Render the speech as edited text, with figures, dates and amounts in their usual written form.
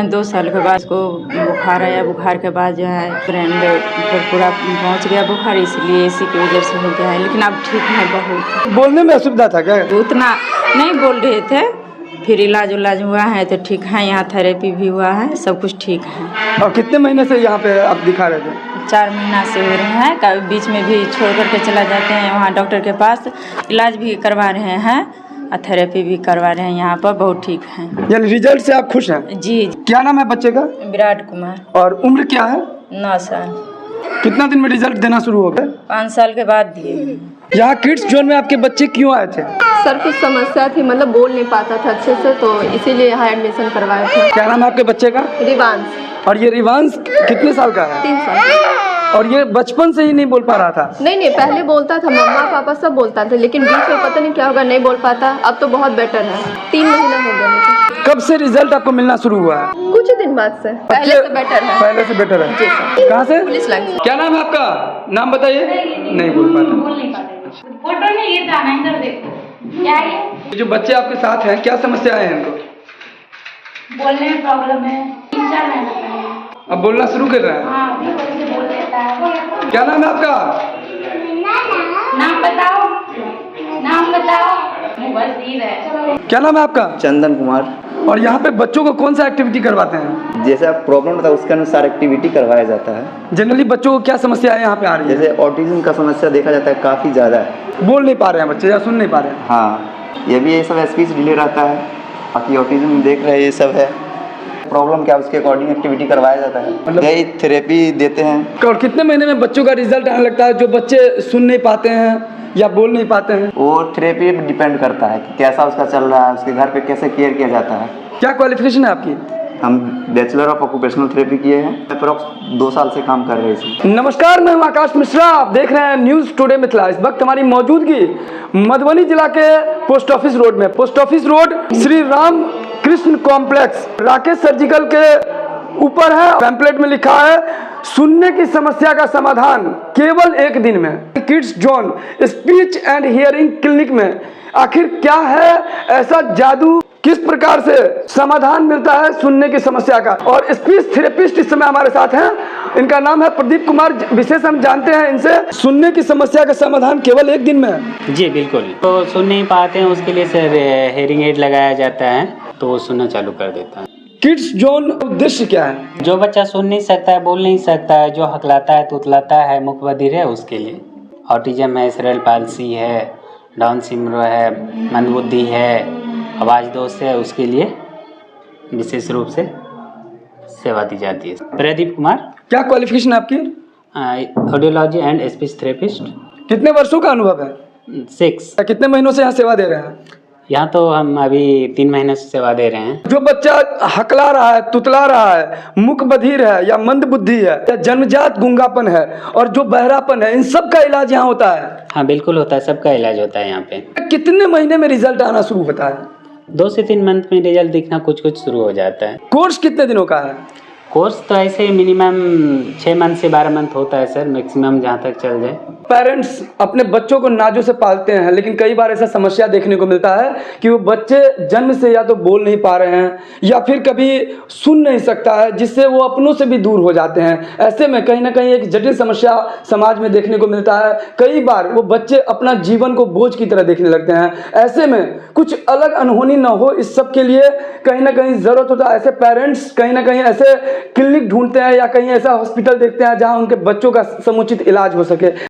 2 साल के बाद उसको बुखार आया। बुखार के बाद जो है ब्रेन पर पूरा पहुंच गया बुखार, इसलिए इसी की वजह से हो गया है। लेकिन अब ठीक है बहुत। बोलने में असुविधा था क्या? उतना नहीं बोल रहे थे, फिर इलाज हुआ है तो ठीक है। यहाँ थेरेपी भी हुआ है, सब कुछ ठीक है। और कितने महीने से यहाँ पे आप दिखा रहे थे? 4 महीना से हो रहे हैं। कभी बीच में भी छोड़ करके चला जाते हैं वहाँ डॉक्टर के पास, इलाज भी करवा रहे हैं और थेरेपी भी करवा रहे हैं। यहाँ पर बहुत ठीक है। यानी रिजल्ट से आप खुश हैं? जी। क्या नाम है बच्चे का? विराट कुमार। और उम्र क्या है? 9 साल। कितना दिन में रिजल्ट देना शुरू हो गया? 5 साल के बाद दिए। यहाँ किड्स जोन में आपके बच्चे क्यों आए थे? सर कुछ समस्या थी, मतलब बोल नहीं पाता था अच्छे से, तो इसीलिए यहाँ एडमिशन करवाए थे। क्या नाम है आपके बच्चे का? रिवांश। और ये रिवांश कितने साल का है? 3 साल। और ये बचपन से ही नहीं बोल पा रहा था? नहीं, पहले बोलता था, मम्मा पापा सब बोलता था, लेकिन बीच में पता नहीं क्या होगा, नहीं बोल पाता। अब तो बहुत बेटर है। 3 महीना हो गया मुझे। कब से रिजल्ट आपको मिलना शुरू हुआ है? कुछ दिन बाद से। पहले से बेटर है। पहले से बेटर है। जी सर। कहाँ से? Police line. क्या नाम है आपका? नाम बताइए। नहीं बोल पाता। फोटो में ये जाना है, इधर देखो क्या है ये? जो बच्चे आपके साथ हैं, क्या समस्याएं हैं इनको? बोलने में प्रॉब्लम है, 3-4 महीने का है। अब बोलना शुरू कर रहे हैं? हाँ, अभी कोई से बोल लेता है। क्या नाम है आपका? नाम बताओ, नाम बताओ। मुबशीर है। क्या नाम है आपका? चंदन कुमार। और यहाँ पे बच्चों को कौन सा एक्टिविटी करवाते हैं? जैसा प्रॉब्लम होता है उसके अनुसार एक्टिविटी करवाया जाता है। जनरली बच्चों को क्या समस्याएं यहाँ पे आ रही है? जैसे ऑटिज्म का समस्या देखा जाता है, काफ़ी ज़्यादा है। बोल नहीं पा रहे हैं बच्चे या सुन नहीं पा रहे हैं? हाँ, ये भी ये सब स्पीच डिले रहता है। बाकी ऑटिज्म देख रहे हैं, ये सब है प्रॉब्लम, क्या उसके अकॉर्डिंग एक्टिविटी करवाया जाता है। मतलब यही थेरेपी देते हैं। और कितने महीने में बच्चों का रिजल्ट आने लगता है? जो बच्चे सुन नहीं पाते हैं या बोल नहीं पाते हैं, वो थेरेपी पे डिपेंड करता है कि कैसा उसका चल रहा है, उसके घर पे कैसे केयर किया जाता है। क्या क्वालिफिकेशन है आपकी? हम बैचलर ऑफ ऑक्यूपेशनल थेरेपी किए हैं, अप्रॉक्स 2 साल से काम कर रहे हैं इसमें। नमस्कार, मैं हूं आकाश मिश्रा। आप देख रहे हैं न्यूज़ टुडे मिथिला। इस वक्त हमारी मौजूदगी मधुबनी जिला के पोस्ट ऑफिस रोड में। Post office road Shri Ram Krishna complex Rakesh surgical के ऊपर है। पैम्पलेट में लिखा है सुनने की समस्या का समाधान केवल 1 दिन में। Kids zone speech and hearing clinic में आखिर क्या है ऐसा जादू? किस प्रकार से समाधान मिलता है सुनने की समस्या का? और स्पीच थेरेपिस्ट इस समय हमारे साथ हैं। इनका नाम है प्रदीप कुमार। विशेष हम जानते हैं इनसे, सुनने की समस्या का समाधान केवल 1 दिन में। जी बिल्कुल। तो सुन नहीं पाते हैं उसके लिए सर हेयरिंग एड लगाया जाता है, तो वो सुनना चालू कर देता है। किड्स जोन उद्देश्य क्या है? जो बच्चा सुन नहीं सकता है, बोल नहीं सकता है, जो हकलाता है, तुतलाता है, मुख बधिर है, उसके लिए। ऑटिज्म है, सेरेब्रल पाल्सी है, डाउन सिंड्रोम है, मंदबुद्धि है, आवाज़ दोष है, उसके लिए विशेष रूप से सेवा दी जाती है। प्रदीप कुमार। क्या क्वालिफिकेशन है आपकी? Audiology and speech therapist. कितने वर्षों का अनुभव है? 6। कितने महीनों से यहाँ सेवा दे रहे हैं? यहाँ तो हम अभी 3 महीने से सेवा दे रहे हैं। जो बच्चा हकला रहा है, तुतला रहा है, मुख बधिर है या मंद बुद्धि है या जन्मजात गूंगापन है और जो बहरापन है, इन सब का इलाज यहाँ होता है? हाँ बिल्कुल होता है, सबका इलाज होता है यहाँ पे। कितने महीने में रिजल्ट आना शुरू होता है? 2 से 3 मंथ में रिजल्ट दिखना कुछ शुरू हो जाता है। कोर्स कितने दिनों का है? कोर्स तो ऐसे मिनिमम 6 मंथ से 12 मंथ होता है सर, मैक्सिमम जहाँ तक चल जाए। पेरेंट्स अपने बच्चों को नाजों से पालते हैं, लेकिन कई बार ऐसा समस्या देखने को मिलता है कि वो बच्चे जन्म से या तो बोल नहीं पा रहे हैं या फिर कभी सुन नहीं सकता है, जिससे वो अपनों से भी दूर हो जाते हैं। ऐसे में कहीं ना कहीं एक जटिल समस्या समाज में देखने को मिलता है। कई बार वो बच्चे अपना जीवन को बोझ की तरह देखने लगते हैं। ऐसे में कुछ अलग अनहोनी ना हो, इस सब के लिए कहीं ना कहीं ज़रूरत होता है। ऐसे पेरेंट्स कहीं ना कहीं ऐसे क्लिनिक ढूंढते हैं या कहीं ऐसा हॉस्पिटल देखते हैं जहाँ उनके बच्चों का समुचित इलाज हो सके।